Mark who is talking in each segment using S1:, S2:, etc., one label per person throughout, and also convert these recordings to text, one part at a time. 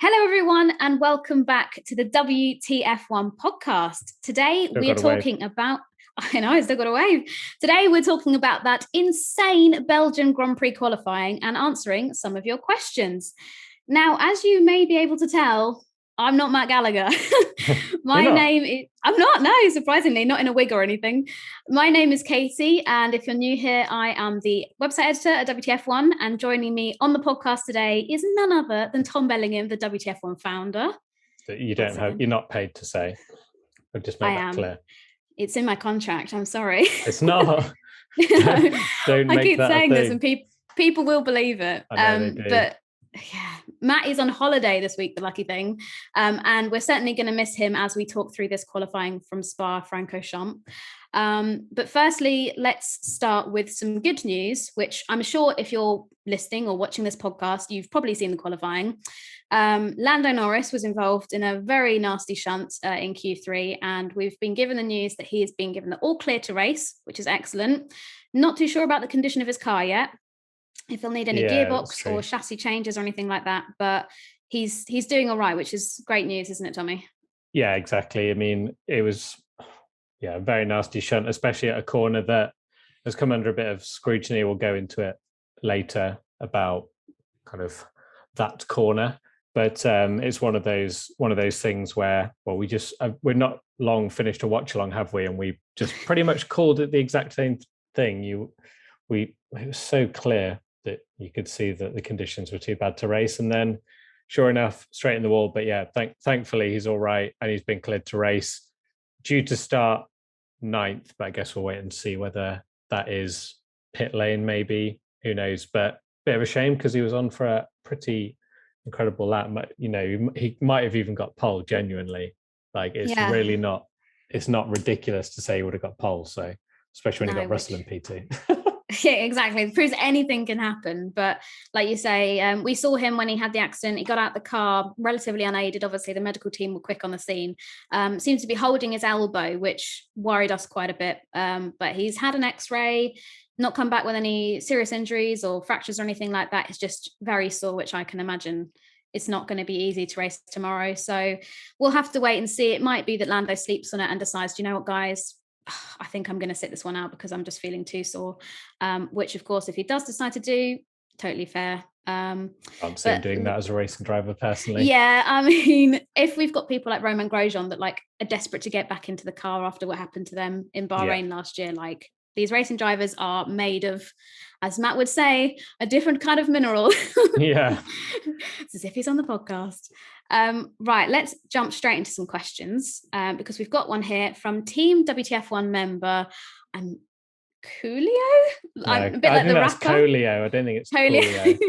S1: Hello, everyone, and welcome back to the WTF1 podcast. Today, we're talking about, I know, I still got a wave. Today, we're talking about that insane Belgian Grand Prix qualifying and answering some of your questions. Now, as you may be able to tell, I'm not Matt Gallagher. I'm not, no, surprisingly, not in a wig or anything. My name is Katie, and if you're new here, I am the website editor at WTF1, and joining me on the podcast today is none other than Tom Bellingham, the WTF1 founder.
S2: You're not paid to say. I'll just make that clear.
S1: It's in my contract, I'm sorry.
S2: It's not. Don't
S1: I keep
S2: that
S1: saying this and people will believe it. But yeah, Matt is on holiday this week, the lucky thing. And we're certainly going to miss him as we talk through this qualifying from Spa-Francorchamps. But firstly, let's start with some good news, which I'm sure if you're listening or watching this podcast, you've probably seen the qualifying. Lando Norris was involved in a very nasty shunt in Q3, and we've been given the news that he has been given the all clear to race, which is excellent. Not too sure about the condition of his car yet, if he'll need any gearbox or chassis changes or anything like that, but he's doing all right, which is great news, isn't it, Tommy?
S2: Yeah, exactly. I mean, it was a very nasty shunt, especially at a corner that has come under a bit of scrutiny. We'll go into it later about kind of that corner, but it's one of those things where, well, we're not long finished a watch along, have we? And we just pretty much called it the exact same thing. It was so clear that you could see that the conditions were too bad to race, and then sure enough, straight in the wall. But yeah, thankfully he's all right and he's been cleared to race, due to start 9th, but I guess we'll wait and see whether that is pit lane, maybe, who knows. But bit of a shame because he was on for a pretty incredible lap. You know, he might have even got pole, genuinely. Like, it's really not, it's not ridiculous to say he would have got pole. So especially when he got Russell and P2.
S1: Yeah, exactly. It proves anything can happen. But like you say, we saw him when he had the accident. He got out the car relatively unaided. Obviously, the medical team were quick on the scene. Seems to be holding his elbow, which worried us quite a bit. But he's had an X-ray, not come back with any serious injuries or fractures or anything like that. It's just very sore, which I can imagine it's not going to be easy to race tomorrow. So we'll have to wait and see. It might be that Lando sleeps on it and decides, you know what, guys, I think I'm going to sit this one out because I'm just feeling too sore, which, of course, if he does decide to do, totally fair.
S2: I'm seeing doing that as a racing driver personally.
S1: Yeah, I mean, if we've got people like Romain Grosjean that like are desperate to get back into the car after what happened to them in Bahrain last year, like, these racing drivers are made of, as Matt would say, a different kind of mineral.
S2: Yeah.
S1: It's as if he's on the podcast. Right, let's jump straight into some questions because we've got one here from Team WTF1 member Coolio.
S2: I'm a bit like the rapper. Coolio. I don't think it's Coolio.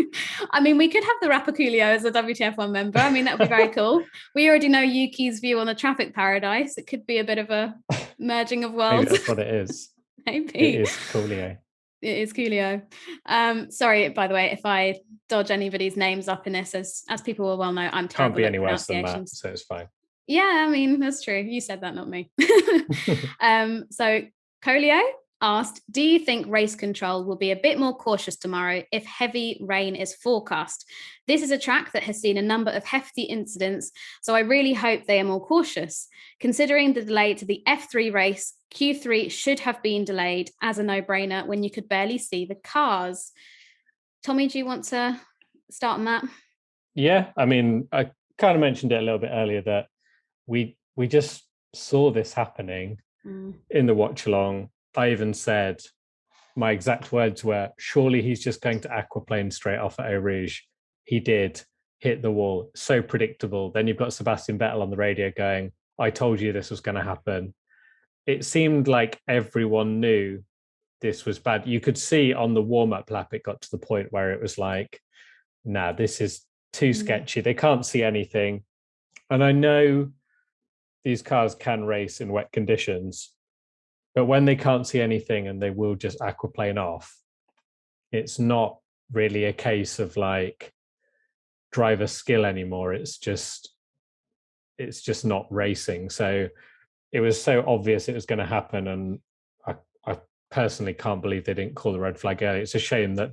S1: I mean, we could have the rapper Coolio as a WTF1 member. I mean, that would be very cool. We already know Yuki's view on the traffic paradise. It could be a bit of a merging of worlds.
S2: Maybe that's what it is.
S1: Maybe.
S2: It is Coolio.
S1: It is Coolio. Sorry, by the way, if I dodge anybody's names up in this, as people will well know, I'm terrible.
S2: Can't be any worse than that, so it's fine.
S1: Yeah, I mean, that's true. You said that, not me. So Coolio asked, do you think race control will be a bit more cautious tomorrow if heavy rain is forecast? This is a track that has seen a number of hefty incidents, so I really hope they are more cautious. Considering the delay to the F3 race, Q3 should have been delayed as a no-brainer when you could barely see the cars. Tommy, do you want to start on that?
S2: Yeah, I mean, I kind of mentioned it a little bit earlier that we just saw this happening in the watch along. I even said, my exact words were, surely he's just going to aquaplane straight off at Eau Rouge. He did hit the wall. So predictable. Then you've got Sebastian Vettel on the radio going, I told you this was going to happen. It seemed like everyone knew this was bad. You could see on the warm-up lap, it got to the point where it was like, nah, this is too sketchy. They can't see anything. And I know these cars can race in wet conditions, but when they can't see anything and they will just aquaplane off, it's not really a case of like driver skill anymore. It's just not racing. So it was so obvious it was going to happen. And I personally can't believe they didn't call the red flag early. It's a shame that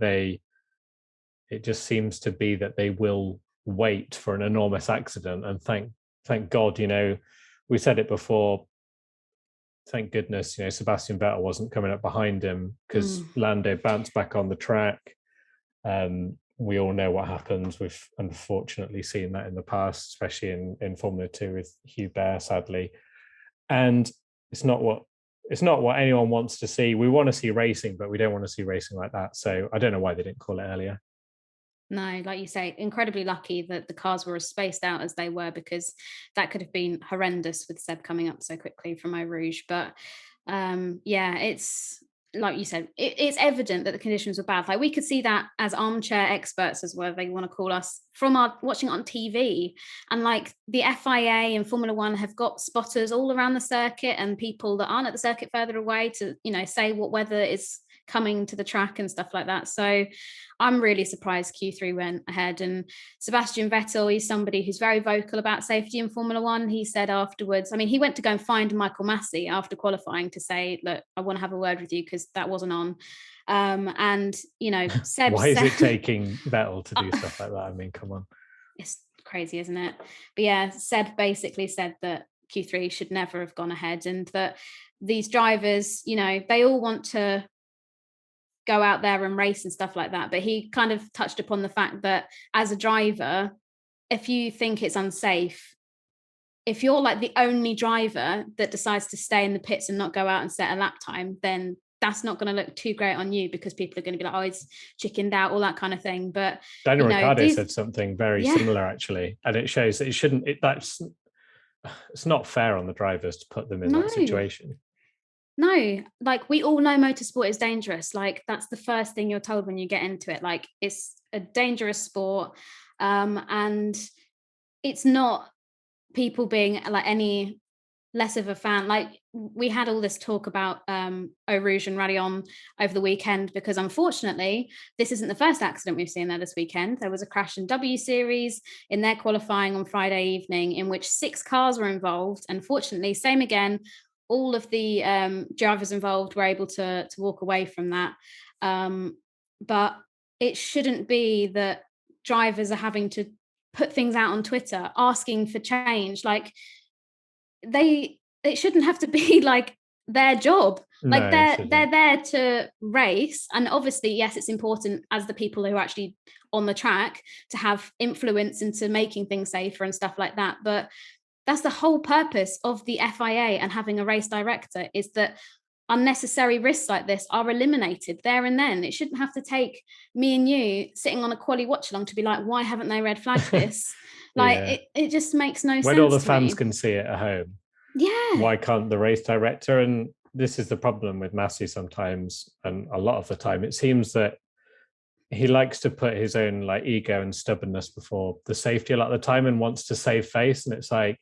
S2: it just seems to be that they will wait for an enormous accident. And thank God, we said it before, thank goodness, Sebastian Vettel wasn't coming up behind him, because Lando bounced back on the track. We all know what happens. We've unfortunately seen that in the past, especially in Formula 2 with Hubert, sadly. And it's not what anyone wants to see. We want to see racing, but we don't want to see racing like that. So I don't know why they didn't call it earlier.
S1: No, like you say, incredibly lucky that the cars were as spaced out as they were, because that could have been horrendous with Seb coming up so quickly from Eau Rouge. But it's like you said, it's evident that the conditions were bad. Like, we could see that as armchair experts, as whatever they want to call us, from our watching it on TV. And like the FIA and Formula One have got spotters all around the circuit, and people that aren't at the circuit further away to, say what weather is coming to the track and stuff like that. So I'm really surprised Q3 went ahead. And Sebastian Vettel, he's somebody who's very vocal about safety in Formula One. He said afterwards, he went to go and find Michael Massey after qualifying to say, look, I want to have a word with you because that wasn't on. And, Seb
S2: Why is it taking Vettel to do stuff like that? Come on.
S1: It's crazy, isn't it? But yeah, Seb basically said that Q3 should never have gone ahead, and that these drivers, they all want to go out there and race and stuff like that. But he kind of touched upon the fact that as a driver, if you think it's unsafe, if you're like the only driver that decides to stay in the pits and not go out and set a lap time, then that's not going to look too great on you, because people are going to be like, oh, he's chickened out, all that kind of thing. But
S2: Daniel Ricciardo said something very similar, actually, and it shows that it's not fair on the drivers to put them in that situation.
S1: No, like, we all know motorsport is dangerous. Like, that's the first thing you're told when you get into it. Like, it's a dangerous sport. And it's not people being like any less of a fan. Like, we had all this talk about Eau Rouge and Rayon over the weekend, because unfortunately, this isn't the first accident we've seen there this weekend. There was a crash in W Series in their qualifying on Friday evening, in which 6 cars were involved. Unfortunately, same again, all of the drivers involved were able to walk away from that. But it shouldn't be that drivers are having to put things out on Twitter asking for change. Like, it shouldn't have to be like their job. Like, they're there to race. And obviously, yes, it's important as the people who are actually on the track to have influence into making things safer and stuff like that. But that's the whole purpose of the FIA and having a race director, is that unnecessary risks like this are eliminated there and then. It shouldn't have to take me and you sitting on a quali watch along to be like, why haven't they red flagged this? It just makes no sense.
S2: When all the fans can see it at home,
S1: yeah,
S2: why can't the race director? And this is the problem with Massey sometimes, and a lot of the time, it seems that he likes to put his own like ego and stubbornness before the safety a lot of the time, and wants to save face. And it's like,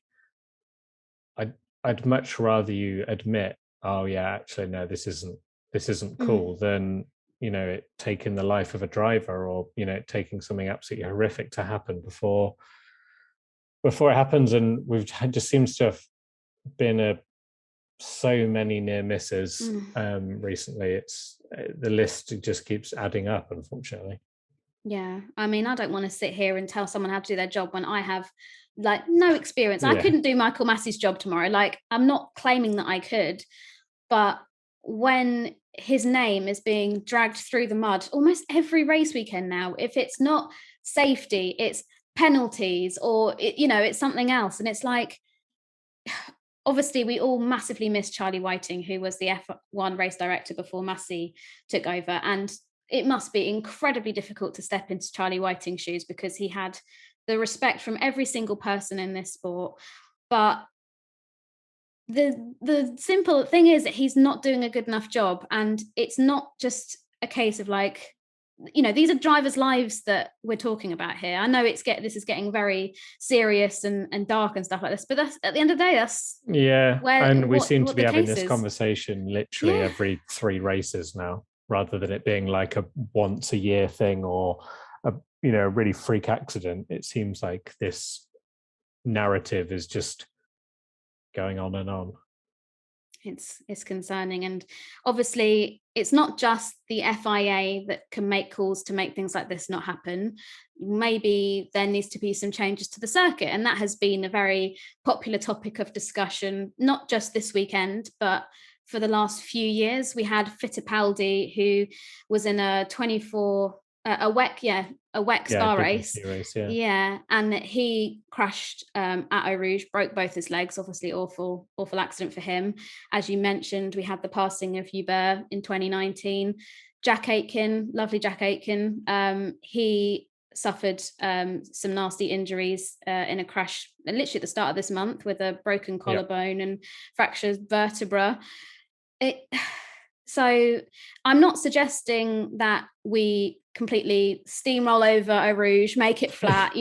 S2: I'd much rather you admit, oh yeah, actually no, this isn't cool, than it taking the life of a driver, or taking something absolutely horrific to happen before it happens. And we've just seems to have been so many near misses recently. It's the list just keeps adding up, unfortunately.
S1: Yeah, I don't want to sit here and tell someone how to do their job when I have like no experience. I couldn't do Michael Massey's job tomorrow. Like, I'm not claiming that I could, but when his name is being dragged through the mud almost every race weekend now, if it's not safety, it's penalties, or it's something else. And it's like, obviously, we all massively miss Charlie Whiting, who was the F1 race director before Massey took over. And it must be incredibly difficult to step into Charlie Whiting's shoes, because he had the respect from every single person in this sport. But the simple thing is that he's not doing a good enough job. And it's not just a case of like, these are drivers' lives that we're talking about here. I know this is getting very serious and dark and stuff like this, but that's, at the end of the day, that's
S2: we seem to be having this conversation literally every 3 races now, rather than it being like a once a year thing, or a really freak accident. It seems like this narrative is just going on and on.
S1: it's concerning. And obviously it's not just the FIA that can make calls to make things like this not happen. Maybe there needs to be some changes to the circuit, and that has been a very popular topic of discussion, not just this weekend, but for the last few years. We had Fittipaldi, who was in a 24 a WEC Spa race. And he crashed at Eau Rouge, broke both his legs. Obviously awful accident for him. As you mentioned, we had the passing of Hubert in 2019. Jack Aitken, lovely Jack Aitken, he suffered some nasty injuries in a crash literally at the start of this month, with a broken collarbone and fractured vertebra. So I'm not suggesting that we completely steamroll over Eau Rouge, make it flat,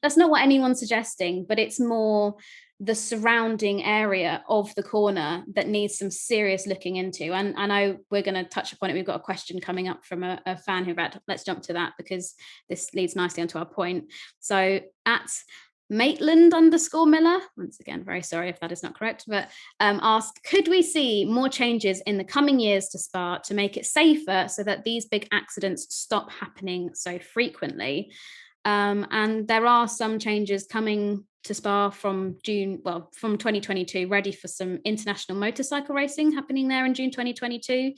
S1: that's not what anyone's suggesting, but it's more the surrounding area of the corner that needs some serious looking into. And I know we're going to touch upon it. We've got a question coming up from a fan who read. Let's jump to that, because this leads nicely onto our point. So at Maitland_Miller, once again, very sorry if that is not correct, but asked, could we see more changes in the coming years to Spa to make it safer so that these big accidents stop happening so frequently? And there are some changes coming to Spa from 2022, ready for some international motorcycle racing happening there in June 2022,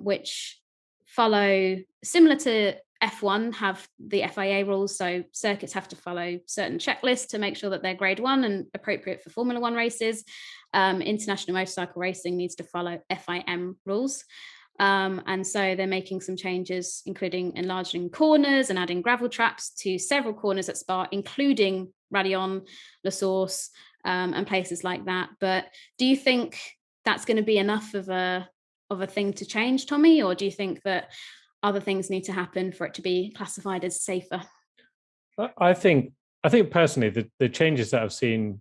S1: which follow, similar to F1, have the FIA rules. So circuits have to follow certain checklists to make sure that they're grade 1 and appropriate for Formula 1 races. International motorcycle racing needs to follow FIM rules. And so they're making some changes, including enlarging corners and adding gravel traps to several corners at Spa, including Raidillon, La Source, and places like that. But do you think that's going to be enough of a thing to change, Tommy? Or do you think that other things need to happen for it to be classified as safer?
S2: I think personally, the changes that I've seen,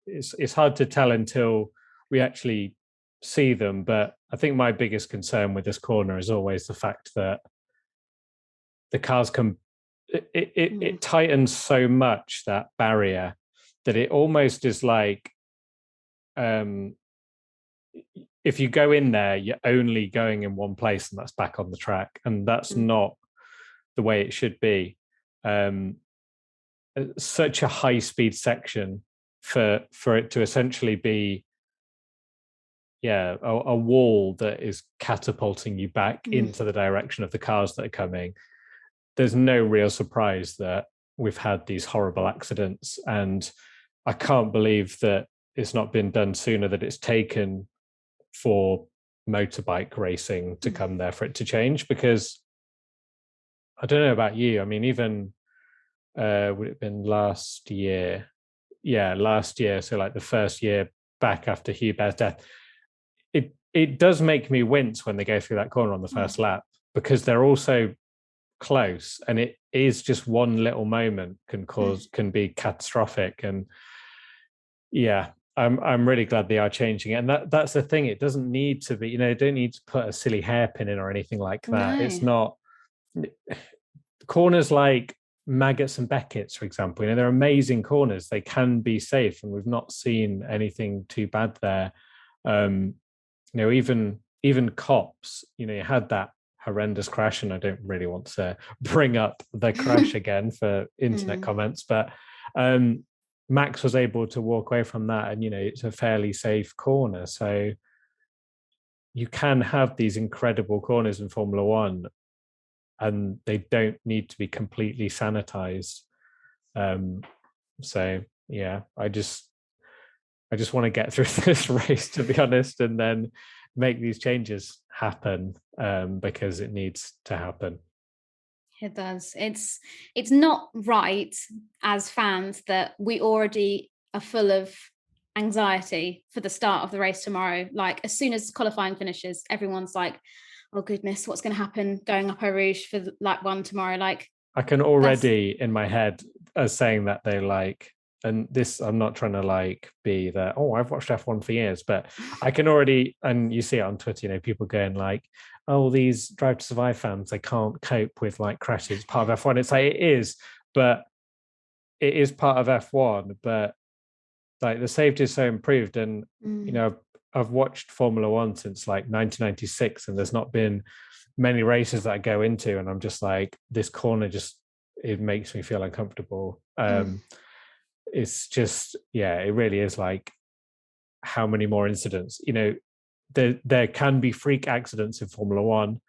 S2: it's hard to tell until we actually see them. But I think my biggest concern with this corner is always the fact that the cars can, it tightens so much, that barrier, that it almost is like, if you go in there, you're only going in one place, and that's back on the track. And that's not the way it should be. Such a high speed section for it to essentially be a wall that is catapulting you back into the direction of the cars that are coming. There's no real surprise that we've had these horrible accidents, and I can't believe that it's not been done sooner, that it's taken for motorbike racing to come there for it to change. Because I don't know about you, I mean, even would it have been last year? Yeah, last year. So like the first year back after Hubert's death, it does make me wince when they go through that corner on the first lap, because they're all so close, and it is just one little moment can be catastrophic. And I'm really glad they are changing it. And that's the thing. It doesn't need to be, they don't need to put a silly hairpin in or anything like that. No. It's not corners like Maggots and Beckett's, for example. They're amazing corners. They can be safe, and we've not seen anything too bad there. Even Cops, you had that horrendous crash, and I don't really want to bring up the crash again for internet comments, but Max was able to walk away from that, and it's a fairly safe corner. So you can have these incredible corners in Formula One, and they don't need to be completely sanitized. So yeah, I just want to get through this race, to be honest, and then make these changes happen, because it needs to happen.
S1: It does. It's not right as fans that we already are full of anxiety for the start of the race tomorrow. Like, as soon as qualifying finishes, everyone's like, oh goodness, what's going to happen going up Eau Rouge for lap 1 tomorrow? Like,
S2: I can already in my head as saying that they like, and this, I'm not trying to be that, I've watched F1 for years, but I can already, and you see it on Twitter, people going like, these Drive to Survive fans, they can't cope with crashes. It's part of F1. It's like, it is, but it is part of F1, but like the safety is so improved, and you know, I've watched Formula One since like 1996, and there's not been many races that I go into, and I'm just like, this corner just, it makes me feel uncomfortable. It's just, yeah, it really is like, how many more incidents? You know, there can be freak accidents in Formula One.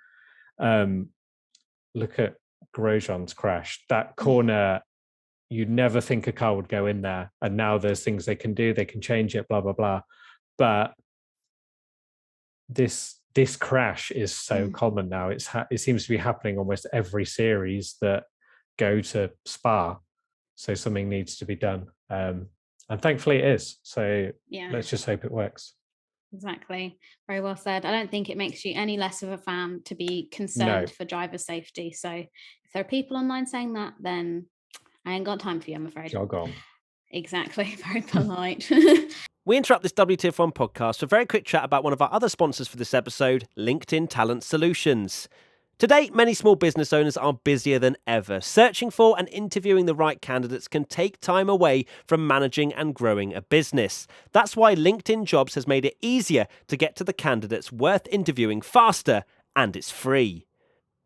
S2: Look at Grosjean's crash. That corner, you'd never think a car would go in there, and now there's things they can do. They can change it, blah blah blah. But this crash is so common now. It seems to be happening almost every series that go to Spa. So something needs to be done, and thankfully it is. So let's just hope it works.
S1: Exactly. Very well said. I don't think it makes you any less of a fan to be concerned for driver safety. So if there are people online saying that, then I ain't got time for you, I'm afraid.
S2: Jog on.
S1: Exactly. Very polite.
S3: We interrupt this WTF1 podcast for a very quick chat about one of our other sponsors for this episode, LinkedIn Talent Solutions. Today, many small business owners are busier than ever. Searching for and interviewing the right candidates can take time away from managing and growing a business. That's why LinkedIn Jobs has made it easier to get to the candidates worth interviewing faster, and it's free.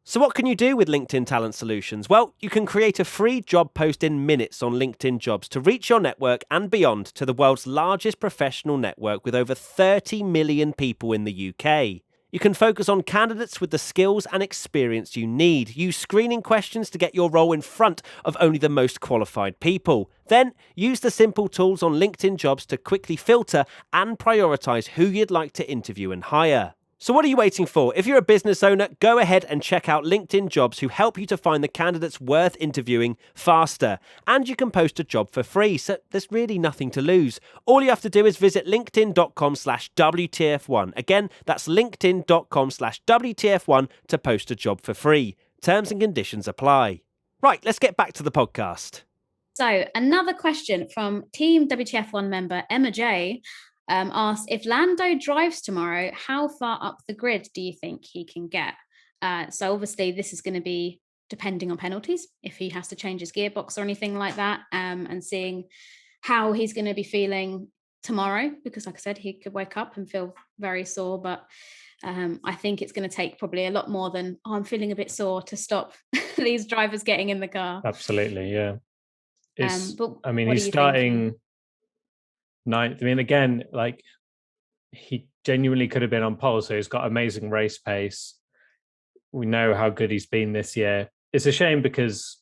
S3: So what can you do with LinkedIn Talent Solutions? Well, you can create a free job post in minutes on LinkedIn Jobs to reach your network and beyond to the world's largest professional network with over 30 million people in the UK. You can focus on candidates with the skills and experience you need. Use screening questions to get your role in front of only the most qualified people. Then, use the simple tools on LinkedIn Jobs to quickly filter and prioritise who you'd like to interview and hire. So what are you waiting for? If you're a business owner, go ahead and check out LinkedIn Jobs, who help you to find the candidates worth interviewing faster. And you can post a job for free, so there's really nothing to lose. All you have to do is visit linkedin.com/WTF1. Again, that's linkedin.com/WTF1 to post a job for free. Terms and conditions apply. Right, let's get back to the podcast.
S1: So another question from Team WTF1 member Emma J. Asked, if Lando drives tomorrow, how far up the grid do you think he can get? So obviously this is going to be depending on penalties, if he has to change his gearbox or anything like that, and seeing how he's going to be feeling tomorrow, because like I said, he could wake up and feel very sore, but I think it's going to take probably a lot more than, I'm feeling a bit sore, to stop these drivers getting in the car.
S2: Absolutely, yeah.
S1: He's
S2: starting ninth. I mean, again, like, he genuinely could have been on pole, so he's got amazing race pace. We know how good he's been this year. It's a shame because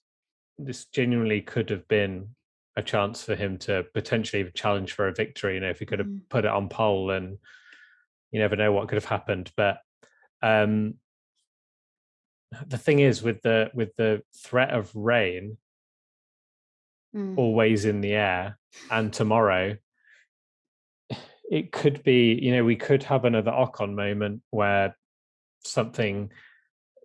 S2: this genuinely could have been a chance for him to potentially challenge for a victory. You know, if he could have put it on pole, and you never know what could have happened. But the thing is, with the threat of rain always in the air, and tomorrow, it could be, you know, we could have another Ocon moment where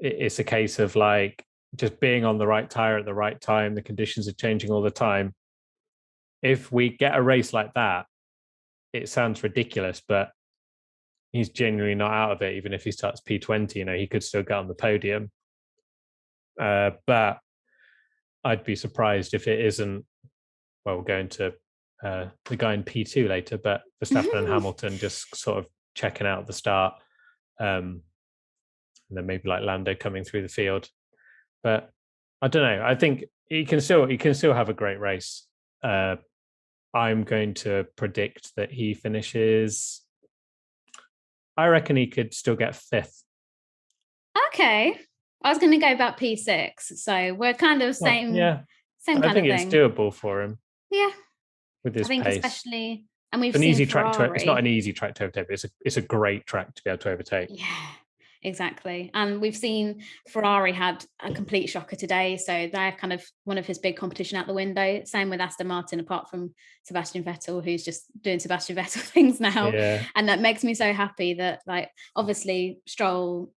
S2: it's a case of like just being on the right tire at the right time. The conditions are changing all the time. If we get a race like that, it sounds ridiculous, but he's genuinely not out of it. Even if he starts P20, you know, he could still get on the podium. But I'd be surprised if it isn't, well, we're going to the guy in P2 later, but Verstappen and Hamilton just sort of checking out at the start, and then maybe like Lando coming through the field. But I don't know. I think he can still have a great race. I'm going to predict that he finishes, I reckon he could still get 5th.
S1: Okay. I was going to go about P6. So we're kind of same.
S2: Yeah.
S1: Same kind of thing.
S2: I think it's doable for him.
S1: Yeah.
S2: With his pace.
S1: Especially, and we've
S2: seen
S1: easy
S2: Ferrari. Track to, it's not an easy track to overtake, but it's a great track to be able to overtake.
S1: Yeah, exactly. And we've seen Ferrari had a complete shocker today, so they're kind of one of his big competition out the window. Same with Aston Martin, apart from Sebastian Vettel, who's just doing Sebastian Vettel things now.
S2: Yeah.
S1: And that makes me so happy that, like, obviously Stroll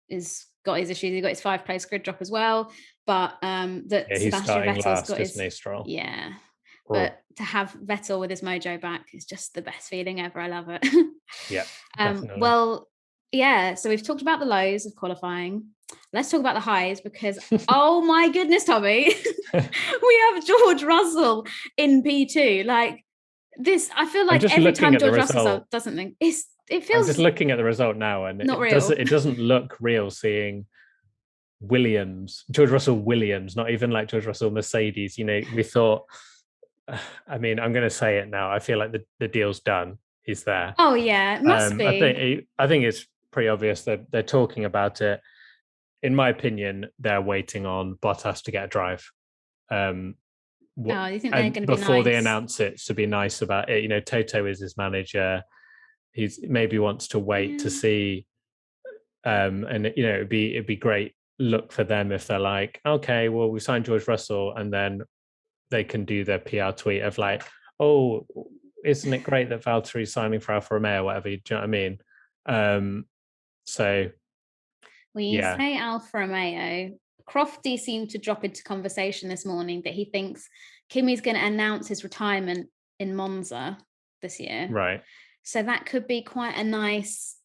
S1: is got his issues. He got his 5th-place grid drop as well, but that Sebastian Vettel's got his
S2: Stroll.
S1: Yeah. But to have Vettel with his mojo back is just the best feeling ever. I love it.
S2: Yeah.
S1: Well, yeah. So we've talked about the lows of qualifying. Let's talk about the highs, because oh my goodness, Tommy, we have George Russell in P2. Like, I feel like every time George Russell doesn't think it feels.
S2: I'm just looking at the result now, and
S1: not real.
S2: It doesn't look real seeing George Russell Williams, not even like George Russell Mercedes. We thought, I'm going to say it now. I feel like the deal's done. He's there.
S1: Oh yeah, it must be.
S2: I think it's pretty obvious that they're talking about it. In my opinion, they're waiting on Bottas to get a drive.
S1: You think they're going to be
S2: before
S1: nice?
S2: They announce it, to be nice about it. Toto is his manager. He's maybe wants to wait to see. And it'd be great look for them if they're like, okay, well, we signed George Russell, and then they can do their PR tweet of like, oh, isn't it great that Valtteri's signing for Alfa Romeo or whatever? Do you know what I mean? So
S1: when you say Alfa Romeo, Crofty seemed to drop into conversation this morning that he thinks Kimi's going to announce his retirement in Monza this year.
S2: Right.
S1: So that could be quite a nice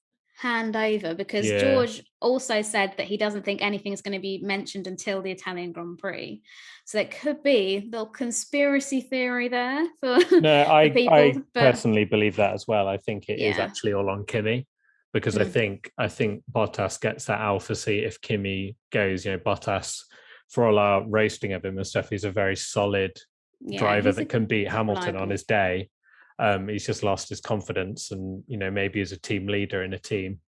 S1: handover, because George also said that he doesn't think anything is going to be mentioned until the Italian Grand Prix. So it could be a little conspiracy theory there for people.
S2: I personally believe that as well. I think it is actually all on Kimi, because I think Bottas gets that alpha seat if Kimi goes. Bottas, for all our roasting of him and stuff, he's a very solid driver that can beat Hamilton on his day. He's just lost his confidence, and maybe as a team leader in a team,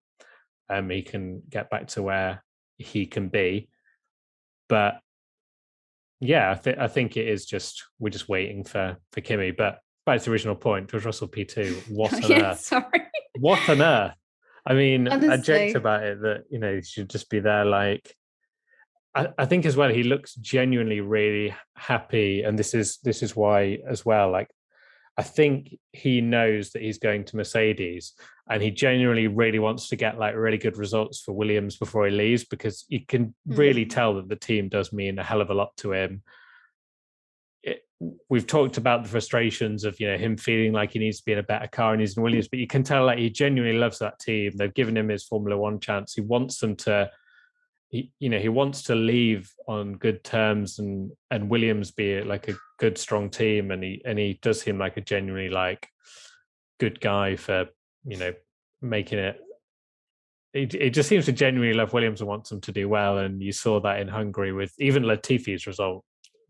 S2: he can get back to where he can be. But I think it is we're just waiting for Kimi. But back to the original point, George Russell P2. What on earth?
S1: Sorry.
S2: What on earth? I mean,
S1: honestly.
S2: I joked about it that he should just be there. Like, I think as well, he looks genuinely really happy, and this is why as well. Like, I think he knows that he's going to Mercedes, and he genuinely really wants to get like really good results for Williams before he leaves, because you can really tell that the team does mean a hell of a lot to him. We've talked about the frustrations of him feeling like he needs to be in a better car and he's in Williams, but you can tell like he genuinely loves that team. They've given him his Formula One chance. He wants them to. He wants to leave on good terms and Williams be like a good, strong team. And he does seem like a genuinely like good guy for, making it. It just seems to genuinely love Williams and wants them to do well. And you saw that in Hungary with even Latifi's result,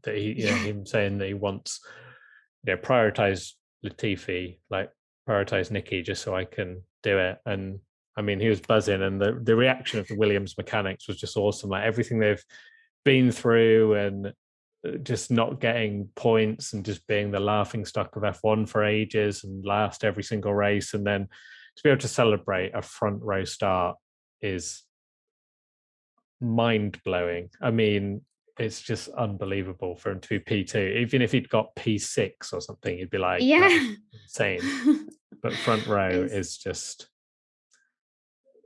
S2: that him saying that he wants, prioritize Latifi, like prioritize Nicky just so I can do it. And I mean, he was buzzing, and the reaction of the Williams mechanics was just awesome. Like everything they've been through, and just not getting points, and just being the laughing stock of F1 for ages, and last every single race, and then to be able to celebrate a front row start is mind blowing. I mean, it's just unbelievable for him to be P2. Even if he'd got P6 or something, you'd be like, insane. But front row is just.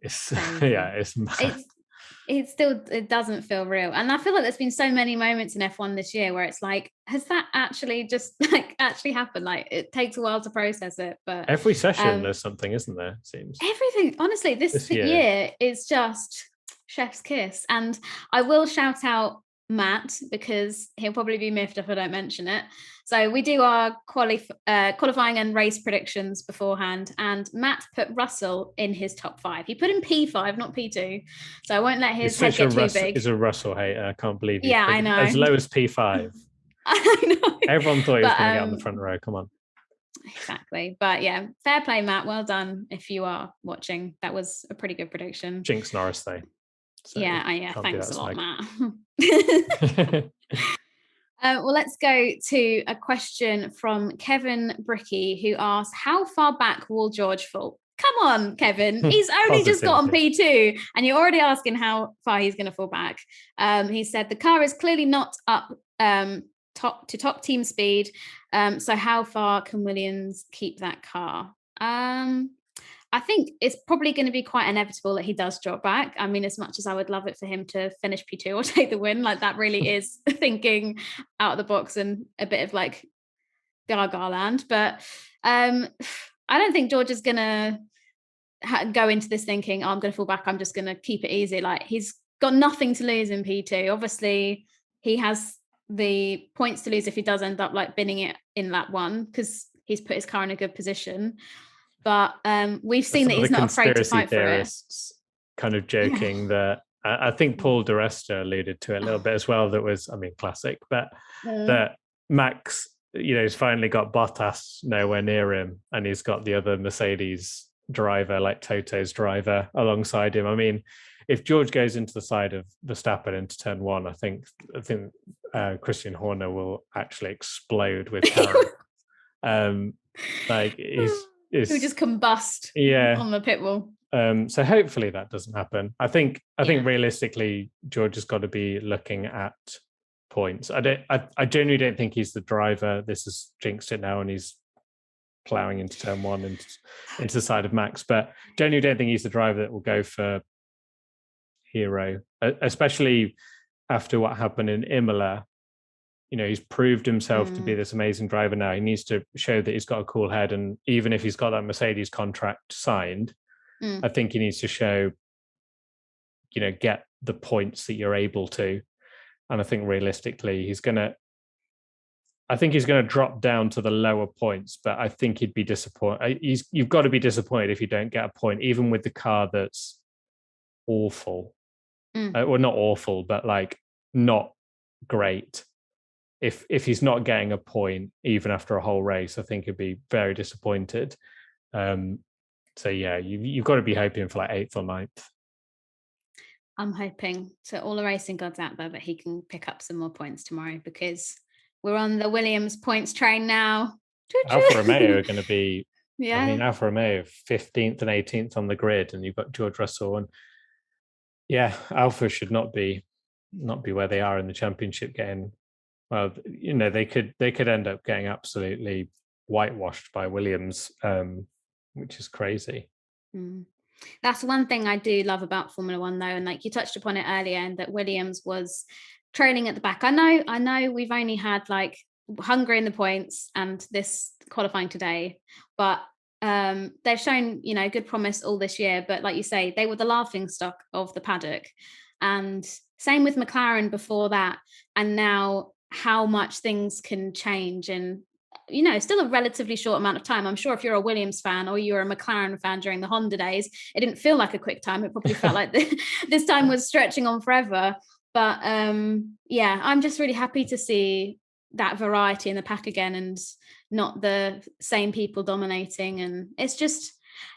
S2: It's mad.
S1: It doesn't feel real, and I feel like there's been so many moments in F1 this year where it's like, has that actually actually happened? Like, it takes a while to process it, but
S2: every session there's something, isn't there? It seems
S1: everything. Honestly, this year is just chef's kiss. And I will shout out Matt, because he'll probably be miffed if I don't mention it. So we do our qualifying and race predictions beforehand, and Matt put Russell in his top 5. He put him P5, not P2. So I won't let his head get too big.
S2: He's a Russell hater. I can't believe you.
S1: Yeah, I know.
S2: As low as P5.
S1: I know.
S2: Everyone thought he was going to get on the front row. Come on.
S1: Exactly. But yeah, fair play, Matt. Well done if you are watching. That was a pretty good prediction.
S2: Jinx Norris, though.
S1: So thanks a lot, Matt. Well, let's go to a question from Kevin Bricky, who asks, how far back will George fall? Come on, Kevin. He's only just got on P2 and you're already asking how far he's going to fall back. He said the car is clearly not up top team speed. So how far can Williams keep that car? I think it's probably going to be quite inevitable that he does drop back. I mean, as much as I would love it for him to finish P2 or take the win, like that really is thinking out of the box and a bit of like Gaga land. But I don't think George is going to go into this thinking, I'm going to fall back, I'm just going to keep it easy. Like, he's got nothing to lose in P2. Obviously, he has the points to lose if he does end up like binning it in lap 1, because he's put his car in a good position. But we've seen that he's not afraid to fight for it.
S2: Kind of joking that I think Paul di Resta alluded to it a little bit as well. That was, I mean, classic, but that Max, he's finally got Bottas nowhere near him, and he's got the other Mercedes driver, like Toto's driver, alongside him. I mean, if George goes into the side of Verstappen into turn one, I think Christian Horner will actually explode with terror. Like he'll
S1: just combust on the pit wall.
S2: So hopefully that doesn't happen. I think realistically, George has got to be looking at points. I genuinely don't think he's the driver. This has jinxed it now, and he's ploughing into turn one and into the side of Max. But genuinely don't think he's the driver that will go for hero, especially after what happened in Imola. He's proved himself to be this amazing driver now. He needs to show that he's got a cool head, and even if he's got that Mercedes contract signed, I think he needs to show, get the points that you're able to. And I think realistically, he's going to drop down to the lower points, but I think he'd be disappointed. You've got to be disappointed if you don't get a point, even with the car that's awful. Well, not awful, but like not great. If he's not getting a point, even after a whole race, I think he'd be very disappointed. So yeah, you've got to be hoping for like 8th or 9th.
S1: I'm hoping to all the racing gods out there that he can pick up some more points tomorrow, because we're on the Williams points train now.
S2: Alfa Romeo are going to be, I mean, Alfa Romeo 15th and 18th on the grid, and you've got George Russell, and Alfa should not be where they are in the championship. Getting, well, they could end up getting absolutely whitewashed by Williams, which is crazy.
S1: That's one thing I do love about Formula One, though, and like you touched upon it earlier, and that Williams was trailing at the back. I know we've only had like Hungary in the points and this qualifying today, but they've shown good promise all this year. But like you say, they were the laughing stock of the paddock, and same with McLaren before that. And now how much things can change in still a relatively short amount of time. I'm sure if you're a Williams fan or you're a McLaren fan during the Honda days, it didn't feel like a quick time. It probably felt like this time was stretching on forever. But I'm just really happy to see that variety in the pack again, and not the same people dominating. And it's just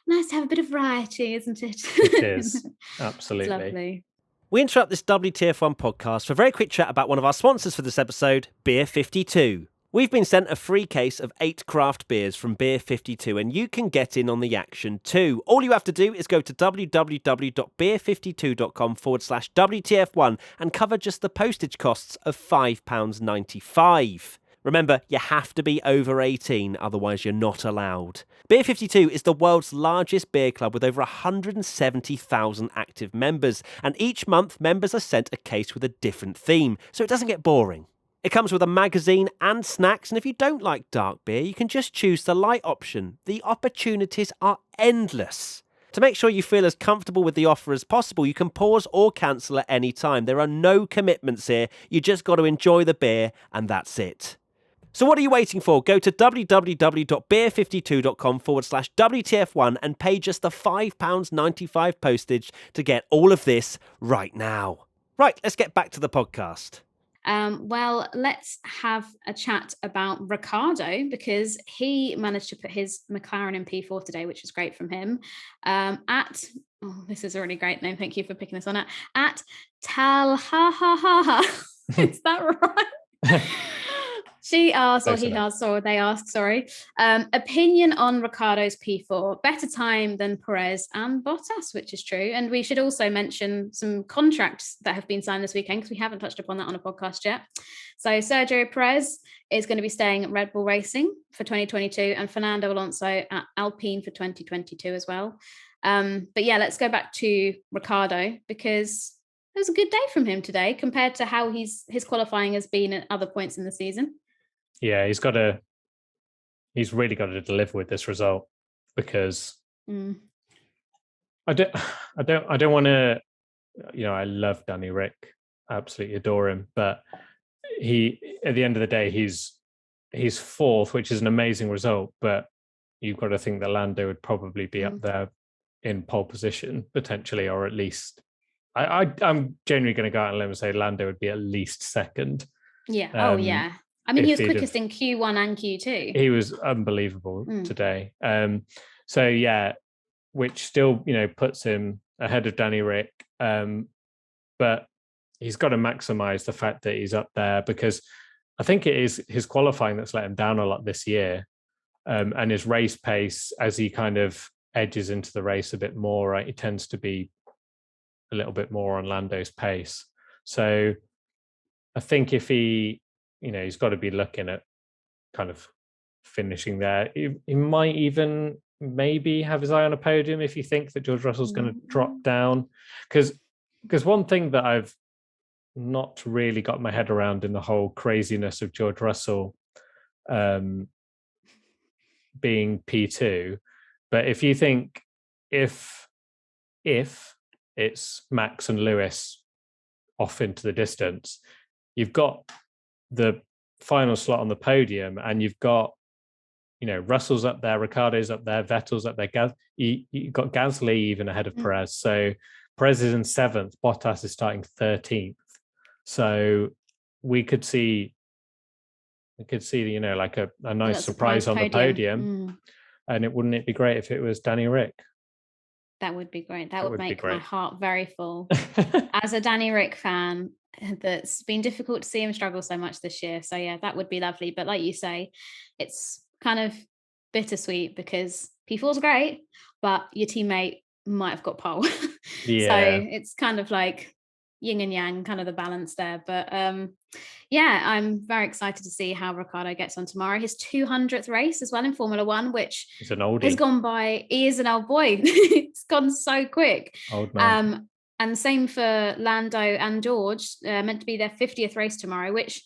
S1: nice to have a bit of variety, isn't it?
S2: It is. Absolutely.
S1: It's lovely.
S3: We interrupt this WTF1 podcast for a very quick chat about one of our sponsors for this episode, Beer 52. We've been sent a free case of 8 craft beers from Beer 52, and you can get in on the action too. All you have to do is go to www.beer52.com/WTF1 and cover just the postage costs of £5.95. Remember, you have to be over 18, otherwise you're not allowed. Beer 52 is the world's largest beer club with over 170,000 active members, and each month members are sent a case with a different theme, so it doesn't get boring. It comes with a magazine and snacks, and if you don't like dark beer, you can just choose the light option. The opportunities are endless. To make sure you feel as comfortable with the offer as possible, you can pause or cancel at any time. There are no commitments here. You just got to enjoy the beer, and that's it. So what are you waiting for? Go to www.beer52.com/WTF1 and pay just the £5.95 postage to get all of this right now. Right, let's get back to the podcast.
S1: Well, let's have a chat about Ricciardo, because he managed to put his McLaren in P4 today, which is great from him. This is a really great name. Thank you for picking this one at Talhahaha. Is that right? She asked, or he asked, or they asked, sorry. Opinion on Ricciardo's P4. Better time than Perez and Bottas, which is true. And we should also mention some contracts that have been signed this weekend, because we haven't touched upon that on a podcast yet. So Sergio Perez is going to be staying at Red Bull Racing for 2022, and Fernando Alonso at Alpine for 2022 as well. But yeah, let's go back to Ricciardo, because it was a good day from him today compared to how his qualifying has been at other points in the season.
S2: Yeah, he's really got to deliver with this result, because I don't want to, I love Danny Rick, absolutely adore him, but he, at the end of the day, he's he's fourth, which is an amazing result, but you've got to think that Lando would probably be up there in pole position potentially, or at least I'm generally going to go out on a limb and say Lando would be at least second.
S1: Yeah. I mean, he was quickest in Q1 and Q2.
S2: He was unbelievable today. So yeah, which still, puts him ahead of Danny Rick. But he's got to maximize the fact that he's up there, because I think it is his qualifying that's let him down a lot this year. And his race pace, as he kind of edges into the race a bit more, right, he tends to be a little bit more on Lando's pace. So I think if he's got to be looking at kind of finishing there. He might even maybe have his eye on a podium if you think that George Russell's going to drop down. Because one thing that I've not really got my head around in the whole craziness of George Russell being P2, but if you think if it's Max and Lewis off into the distance, you've got the final slot on the podium, and you've got Russell's up there, Ricciardo's up there, Vettel's up there, you've got Gasly even ahead of Perez. So Perez is in 7th, Bottas is starting 13th. So we could see like a nice surprise on the podium. And wouldn't it be great if it was Danny Rick?
S1: That would be great. That would make my heart very full. As a Danny Rick fan, that's been difficult to see him struggle so much this year. So yeah, that would be lovely. But like you say, it's kind of bittersweet because P4's great, but your teammate might have got pole.
S2: Yeah.
S1: So it's kind of like yin and yang, kind of the balance there. But yeah, I'm very excited to see how Ricciardo gets on tomorrow. His 200th race as well in Formula One, which has gone by. He is an old boy. It's gone so quick.
S2: Old man.
S1: And same for Lando and George, meant to be their 50th race tomorrow, which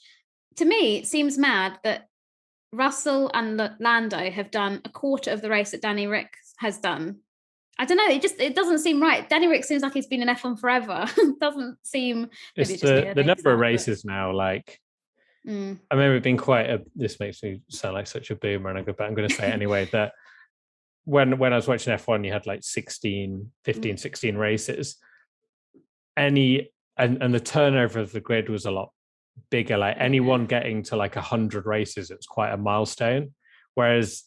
S1: to me, it seems mad that Russell and Lando have done a quarter of the race that Danny Rick has done. I don't know. It doesn't seem right. Danny Rick seems like he's been in F1 forever. Doesn't seem.
S2: It's the number of races now. Like, I remember it being this makes me sound like such a boomer, and I'm going to say it anyway, that when I was watching F1, you had like 15, 16 races. And the turnover of the grid was a lot bigger. Like anyone getting to like 100 races, it's quite a milestone. Whereas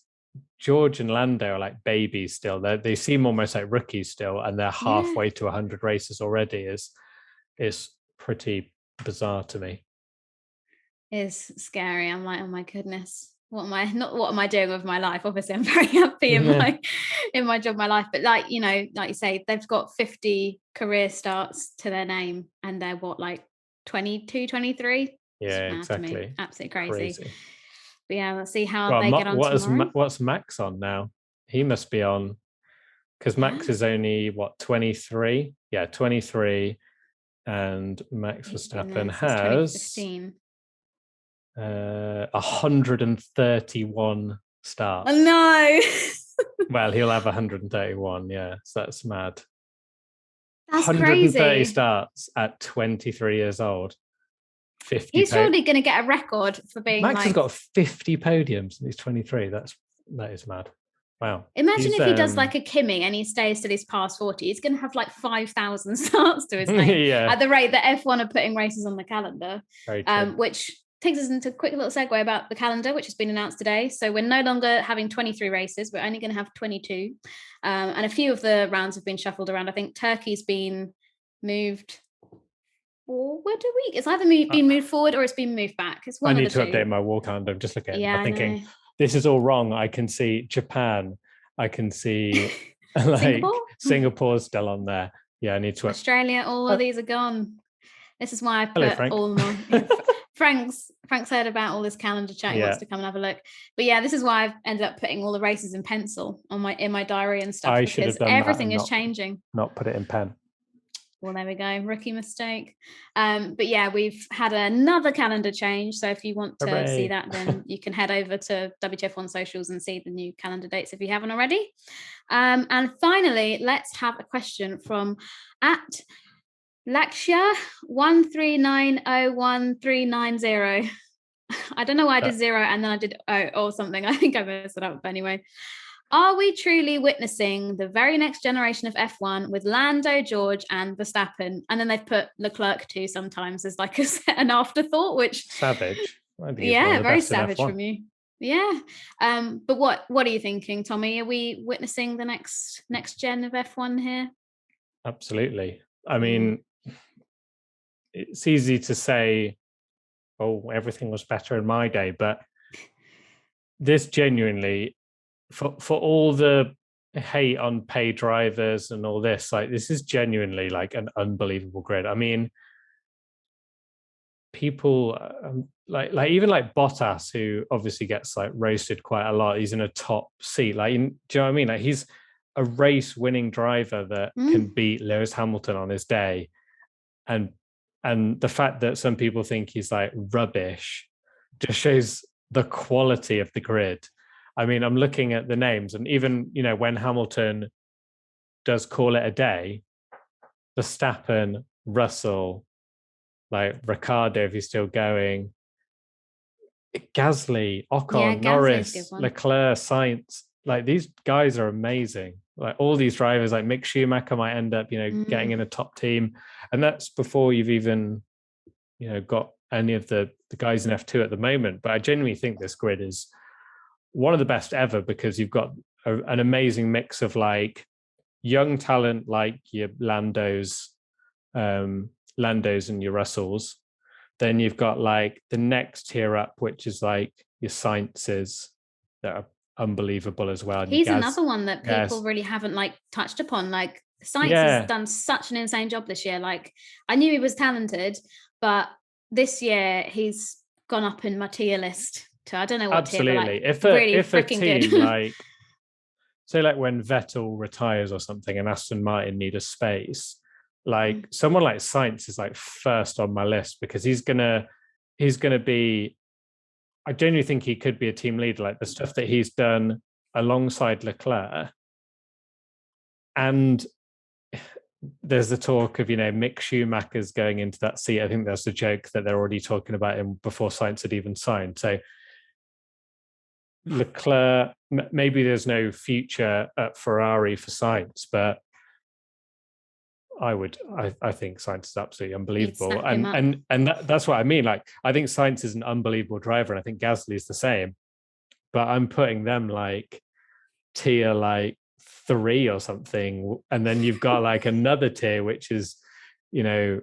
S2: George and Lando are like babies still. They seem almost like rookies still, and they're halfway to 100 races already. Is pretty bizarre to me.
S1: It's scary. I'm like, oh my goodness, what am I doing with my life? Obviously, I'm very happy in my job, my life. But like you say, they've got 50 career starts to their name, and they're like 22, 23.
S2: Yeah, exactly.
S1: Absolutely crazy. But yeah, let's see how they get on tomorrow.
S2: What's Max on now? He must be on, because Max is only 23? Yeah, 23, and Max Verstappen has 131 starts.
S1: Oh no!
S2: Well, he'll have 131. Yeah, so that's mad.
S1: That's
S2: 130
S1: crazy.
S2: Starts at 23 years old. 50.
S1: He's surely going to get a record for being.
S2: Max has got 50 podiums and he's 23. That is mad. Wow.
S1: Imagine if he does like a Kimi and he stays till he's past 40. He's going to have like 5,000 starts to his name at the rate that F1 are putting races on the calendar.
S2: Very true.
S1: Which takes us into a quick little segue about the calendar, which has been announced today. So we're no longer having 23 races. We're only going to have 22. And a few of the rounds have been shuffled around. I think Turkey's been moved forward a week. It's either been moved forward or it's been moved back. It's one
S2: I need
S1: of the
S2: to
S1: two.
S2: update my wall calendar. I'm just looking at it. I'm thinking, this is all wrong. I can see Japan. I can see like Singapore's still on there. Yeah, I need to.
S1: Australia, all of these are gone. This is why I put all of them on. Frank's heard about all this calendar chat. He wants to come and have a look. But yeah, this is why I've ended up putting all the races in pencil in my diary and stuff. Because everything is changing.
S2: Not put it in pen.
S1: Well, there we go. Rookie mistake. But yeah, we've had another calendar change. So if you want to see that, then you can head over to WTF1 socials and see the new calendar dates if you haven't already. And finally, let's have a question from @Lakshya 139013990. I don't know why I did 0 and then I did O or something. I think I messed it up. But anyway, are we truly witnessing the very next generation of F1 with Lando, George, and Verstappen? And then they've put Leclerc too sometimes as like an afterthought, which
S2: savage. I think
S1: yeah, very savage from you. Yeah. But what are you thinking, Tommy? Are we witnessing the next gen of F1 here?
S2: Absolutely. I mean, it's easy to say, oh, everything was better in my day, but this genuinely, for all the hate on pay drivers and all this, like this is genuinely like an unbelievable grid. I mean, people like even like Bottas, who obviously gets like roasted quite a lot. He's in a top seat. Like, do you know what I mean? Like he's a race winning driver that can beat Lewis Hamilton on his day. And the fact that some people think he's like rubbish just shows the quality of the grid. I mean, I'm looking at the names, and even, you know, when Hamilton does call it a day, Verstappen, Russell, like Ricciardo, if he's still going, Gasly, Ocon, Norris, Leclerc, Sainz, like these guys are amazing. Like all these drivers, like Mick Schumacher might end up, you know, getting in a top team. And that's before you've even, you know, got any of the guys in F2 at the moment. But I genuinely think this grid is one of the best ever, because you've got an amazing mix of like young talent, like your Landos and your Russells. Then you've got like the next tier up, which is like your Sainzes that are unbelievable as well.
S1: He's another one that people really haven't like touched upon. Like Sainz has done such an insane job this year. Like I knew he was talented, but this year he's gone up in my tier list to, I don't know what tier, but like if a team good.
S2: Like say like when Vettel retires or something and Aston Martin need a space, like someone like Sainz is like first on my list, because he's gonna be, I genuinely think he could be a team leader. Like the stuff that he's done alongside Leclerc, and there's the talk of, you know, Mick Schumacher's going into that seat. I think that's the joke that they're already talking about him before Sainz had even signed. So Leclerc, maybe there's no future at Ferrari for Sainz, but I think Sainz is absolutely unbelievable. And that's what I mean. Like, I think Sainz is an unbelievable driver, and I think Gasly is the same. But I'm putting them like tier like 3 or something. And then you've got like another tier, which is, you know,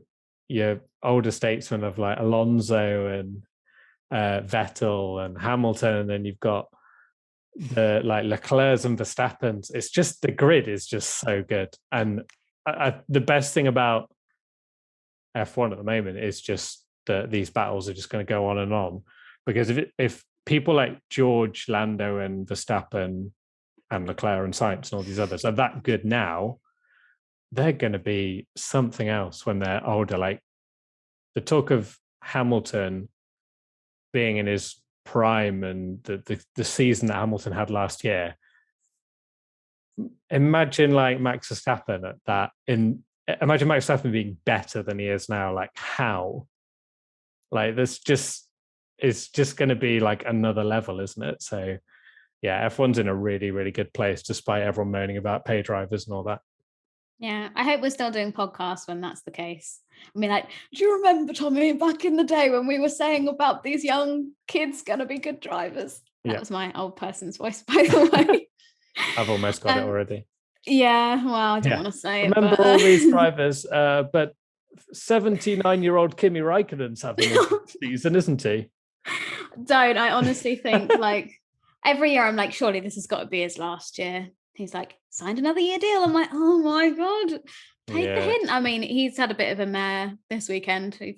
S2: your older statesmen of like Alonso and Vettel and Hamilton. And then you've got the like Leclerc's and Verstappen's. It's just, the grid is just so good. And the best thing about F1 at the moment is just that these battles are just going to go on and on, because if people like George, Lando, and Verstappen and Leclerc and Sainz and all these others are that good now, they're going to be something else when they're older. Like the talk of Hamilton being in his prime and the season that Hamilton had last year. Imagine like Max Verstappen at that. Imagine Max Verstappen being better than he is now. Like how? Like it's just going to be like another level, isn't it? So yeah, F1's in a really, really good place, despite everyone moaning about pay drivers and all that.
S1: Yeah, I hope we're still doing podcasts when that's the case. I mean, like, do you remember, Tommy, back in the day when we were saying about these young kids going to be good drivers? That was my old person's voice, by the way.
S2: I've almost got it already.
S1: Yeah, well, I don't want to say
S2: it. Remember all these drivers, but 79-year-old Kimi Räikkönen's having a good season, isn't he?
S1: Don't. I honestly think, like, every year I'm like, surely this has got to be his last year. He's like, signed another year deal. I'm like, oh my God, take the hint. I mean, he's had a bit of a mare this weekend. He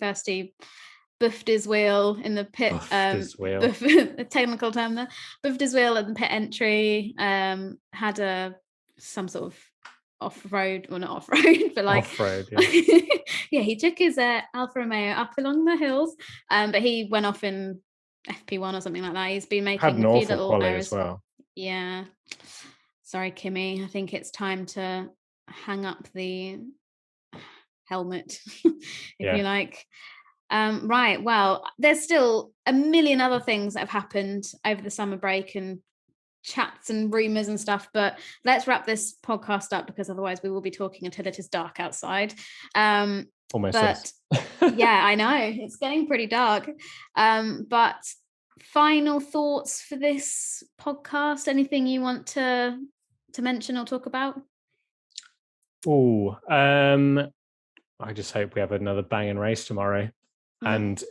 S1: buffed his wheel in the pit. The technical term there. Buffed his wheel at the pit entry. Had some sort of off-road, well, not off-road, but like
S2: off-road.
S1: Yeah, he took his Alfa Romeo up along the hills, but he went off in FP1 or something like that. He's been making a few little errors
S2: as well.
S1: Yeah. Sorry, Kimmy. I think it's time to hang up the helmet, if you like. Right. Well, there's still a million other things that have happened over the summer break and chats and rumors and stuff, but let's wrap this podcast up because otherwise we will be talking until it is dark outside.
S2: Almost.
S1: But yeah, I know it's getting pretty dark. But final thoughts for this podcast? Anything you want to mention or talk about?
S2: Oh, I just hope we have another banging race tomorrow. And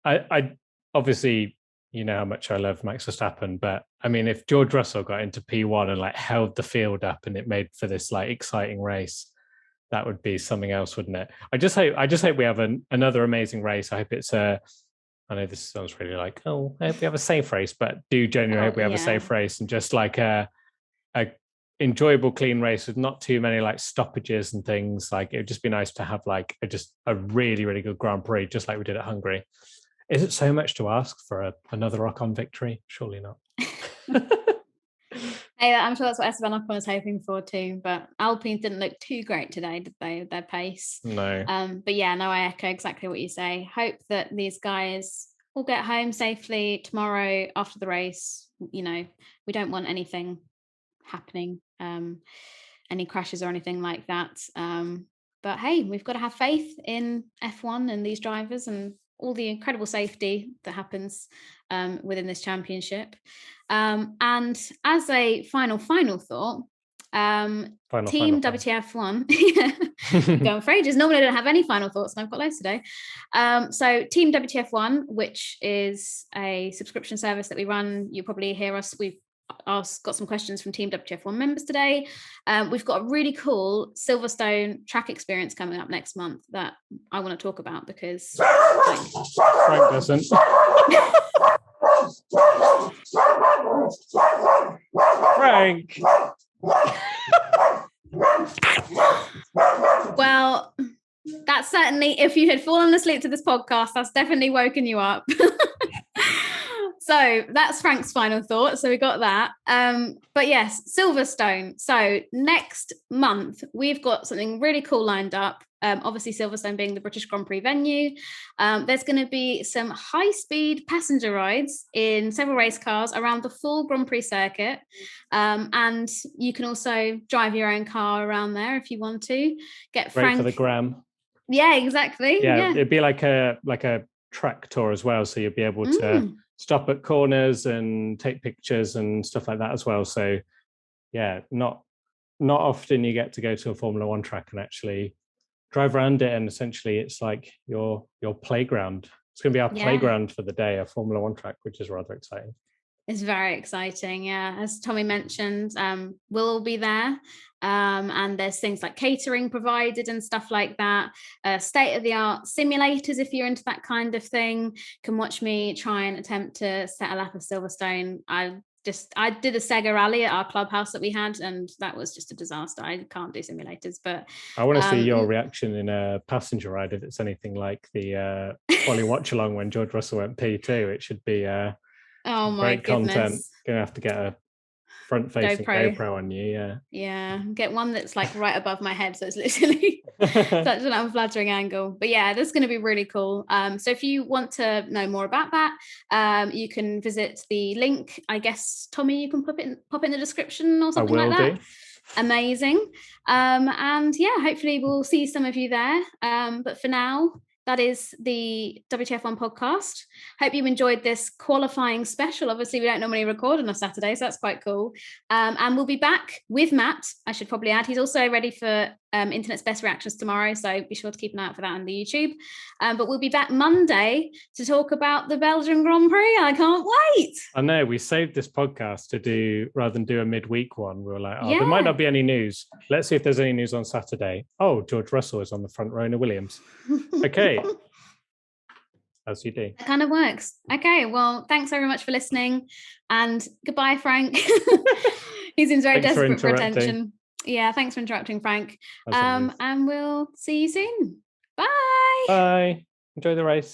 S2: I obviously, you know how much I love Max Verstappen, but I mean, if George Russell got into P1 and like held the field up and it made for this like exciting race, that would be something else, wouldn't it? I just hope we have another amazing race. I hope it's I know this sounds really like, oh, I hope we have a safe race, but do genuinely hope we have a safe race and just like a enjoyable, clean race with not too many like stoppages and things. Like it would just be nice to have like a really, really good Grand Prix, just like we did at Hungary. Is it so much to ask for another Ocon victory? Surely not.
S1: Hey, I'm sure that's what Esteban Ocon was hoping for too, but Alpine didn't look too great today, did they, with their pace?
S2: No.
S1: But yeah, no, I echo exactly what you say. Hope that these guys will get home safely tomorrow after the race. You know, we don't want anything happening, any crashes or anything like that. But hey, we've got to have faith in F1 and these drivers and all the incredible safety that happens within this championship. And as a final thought, Team WTF1 going for ages. Normally I don't have any final thoughts and I've got loads today. So Team WTF1, which is a subscription service that we run, you probably hear us, we've got some questions from Team WTF1 members today. We've got a really cool Silverstone track experience coming up next month that I want to talk about because
S2: Frank doesn't. Frank.
S1: Well, that's certainly, if you had fallen asleep to this podcast, that's definitely woken you up. So that's Frank's final thought. So we got that. But yes, Silverstone. So next month, we've got something really cool lined up. Obviously, Silverstone being the British Grand Prix venue. There's going to be some high-speed passenger rides in several race cars around the full Grand Prix circuit. And you can also drive your own car around there if you want to. Get
S2: Great
S1: Frank
S2: for the gram.
S1: Yeah, exactly.
S2: Yeah, it'd be like a track tour as well. So you'd be able to stop at corners and take pictures and stuff like that as well. So yeah, not often you get to go to a Formula One track and actually drive around it, and essentially it's like your playground. It's going to be our playground for the day, a Formula One track, which is rather exciting.
S1: It's very exciting, yeah. As Tommy mentioned, we'll all be there. And there's things like catering provided and stuff like that. State-of-the-art simulators, if you're into that kind of thing. Can watch me try and attempt to set a lap of Silverstone. I did a Sega rally at our clubhouse that we had, and that was just a disaster. I can't do simulators, but
S2: I want to see your reaction in a passenger ride if it's anything like the Quali watch along when George Russell went P2. It should be
S1: oh my goodness. Content.
S2: Gonna have to get a front-facing GoPro on you,
S1: yeah. Get one that's like right above my head, so it's literally such an unflattering angle. But yeah, that's going to be really cool. So if you want to know more about that, you can visit the link. I guess Tommy, you can pop it in the description or something like that. Amazing. And yeah, hopefully we'll see some of you there. But for now, that is the WTF1 podcast. Hope you enjoyed this qualifying special. Obviously, we don't normally record on a Saturday, so that's quite cool. And we'll be back with Matt, I should probably add. He's also ready for Internet's Best Reactions tomorrow, so be sure to keep an eye out for that on the YouTube. But we'll be back Monday to talk about the Belgian Grand Prix. I can't wait.
S2: I know, we saved this podcast to do, rather than do a midweek one, we were like, there might not be any news. Let's see if there's any news on Saturday. Oh, George Russell is on the front row in a Williams. Okay. As you do.
S1: That kind of works. Okay, well, thanks very much for listening. And goodbye, Frank. He seems very desperate for attention. Yeah, thanks for interrupting, Frank. And we'll see you soon. Bye.
S2: Bye. Enjoy the race.